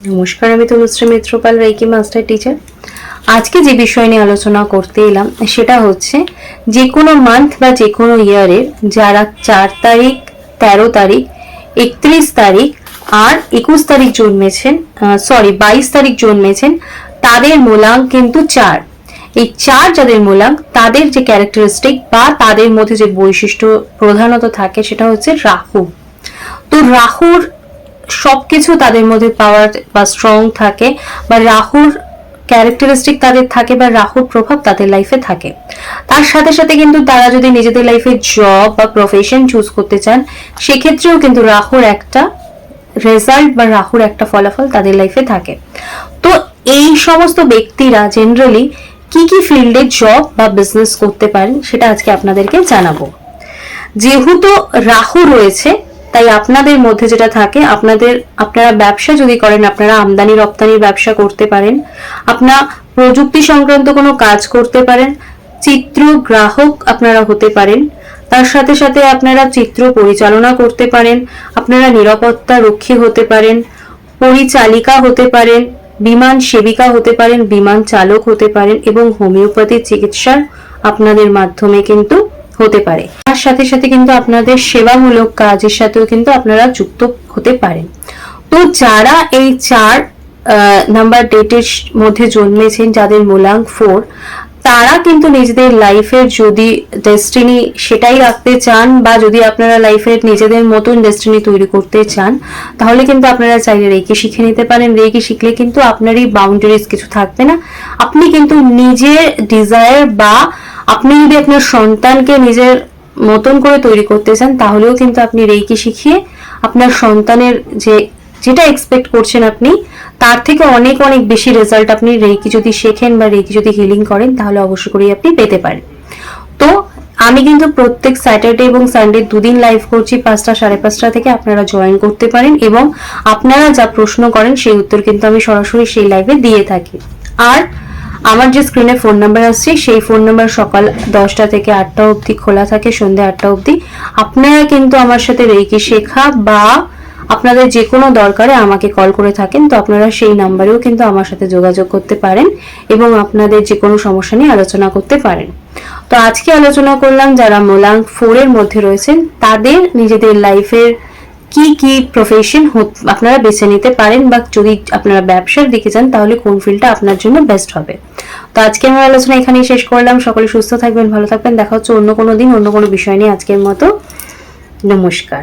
নমস্কার, আমি Tanushree Mitrapal, reiki master teacher. আজকে যে বিষয় নিয়ে আলোচনা করতে এলাম সেটা হচ্ছে যে কোনো মান্থ বা যে কোনো ইয়ারের যারা 4 তারিখ, 13 তারিখ, 31 তারিখ আর 21 তারিখ জন্মেছেন, 22 তারিখ জন্মেছেন, তাদের মূলাঙ্ক কিন্তু 4। এই 4 যাদের মূলাঙ্ক, তাদের যে ক্যারেক্টারিস্টিক বা তাদের মধ্যে যে বৈশিষ্ট্য প্রধানত থাকে সেটা হচ্ছে রাহু। তো রাহুর সবকিছু তাদের মধ্যে পাওয়ার বা স্ট্রং থাকে, বা রাহুর ক্যারেক্টারিস্টিক তাদের থাকে, বা রাহুর প্রভাব তাদের লাইফে থাকে। তার সাথে সাথে কিন্তু তারা যদি নিজেদের লাইফে জব বা প্রফেশন চুজ করতে চান, সেক্ষেত্রেও কিন্তু রাহুর একটা রেজাল্ট বা রাহুর একটা ফলাফল তাদের লাইফে থাকে। তো এই সমস্ত ব্যক্তিরা জেনারেলি কি কি ফিল্ডে জব বা বিজনেস করতে পারেন সেটা আজকে আপনাদেরকে জানাবো। যেহেতু রাহু রয়েছে, তাই আপনাদের মধ্যে যেটা থাকে, আপনারা ব্যবসা যদি করেন, আপনারা আমদানি রপ্তানির ব্যবসা করতে পারেন, আপনারা প্রযুক্তি সংক্রান্ত কোনো কাজ করতে পারেন, চিত্র গ্রাহক আপনারা হতে পারেন, তার সাথে সাথে আপনারা চিত্র পরিচালনা করতে পারেন, আপনারা নিরাপত্তা রক্ষী হতে পারেন, পরিচালিকা হতে পারেন, বিমান সেবিকা হতে পারেন, বিমান চালক হতে পারেন, এবং হোমিওপ্যাথি চিকিৎসার আপনাদের মাধ্যমে কিন্তু হতে পারে। তার সাথে সাথে কিন্তু আপনাদের সেবামূলক কাজের সাথেও কিন্তু আপনারা যুক্ত হতে পারেন। তো যারা এই 4 নাম্বার ডেটের মধ্যে জন্মেছেন, যাদের মূলাঙ্ক 4, তারা কিন্তু নিজেদের লাইফের যদি ডেস্টিনি সেটাই রাখতে চান, বা যদি আপনারা লাইফের নিজেদের মতন ডেস্টিনি তৈরি করতে চান, তাহলে কিন্তু আপনারা চাইলে রেকি শিখে নিতে পারেন। রেকি শিখলে কিন্তু আপনারই বাউন্ডারিজ কিছু থাকবে না। আপনি কিন্তু নিজের ডিজায়ার, বা আপনি যদি আপনার সন্তানকে নিজের মতন করে তৈরি করতে চান, তাহলেও কিন্তু আপনি রেকি শিখিয়ে আপনার সন্তানের যেটা এক্সপেক্ট করছেন আপনি, তার থেকে অনেক অনেক বেশি রেজাল্ট আপনি রেকি যদি শেখেন বা রেকি যদি হিলিং করেন, তাহলে অবশ্যই করেই আপনি পেতে পারেন। তো আমি কিন্তু প্রত্যেক স্যাটারডে এবং সানডে দুদিন লাইভ করছি, 5টা 5:30 থেকে। আপনারা জয়েন করতে পারেন, এবং আপনারা যা প্রশ্ন করেন সেই উত্তর কিন্তু আমি সরাসরি সেই লাইভে দিয়ে থাকি। আর আমার যে স্ক্রিনে ফোন নাম্বার আসছে, সেই ফোন নাম্বার সকাল 10টা থেকে 8টা অবধি খোলা থাকে, সন্ধ্যে 8টা অবধি। আপনারা কিন্তু আমার সাথে রেকি শেখা বা আপনাদের যে কোনো দরকারে আমাকে কল করে থাকেন, তো আপনারা সেই নাম্বারেও কিন্তু আমার সাথে যোগাযোগ করতে পারেন এবং আপনাদের যে কোনো সমস্যা নিয়ে আলোচনা করতে পারেন। তো আজকে আলোচনা করলাম যারা মূলাঙ্ক 4 এর মধ্যে রয়েছেন, তাদের নিজেদের লাইফের কি কি প্রফেশন আপনারা বেছে নিতে পারেন, বা যদি আপনারা ব্যবসার দিকে যান তাহলে কোন ফিল্ডটা আপনার জন্য বেস্ট হবে। তো আজকে আমার আলোচনা এখানেই শেষ করলাম। সকলে সুস্থ থাকবেন, ভালো থাকবেন। দেখা হচ্ছে অন্য কোনো দিন অন্য কোনো বিষয় নিয়ে। আজকের মতো নমস্কার।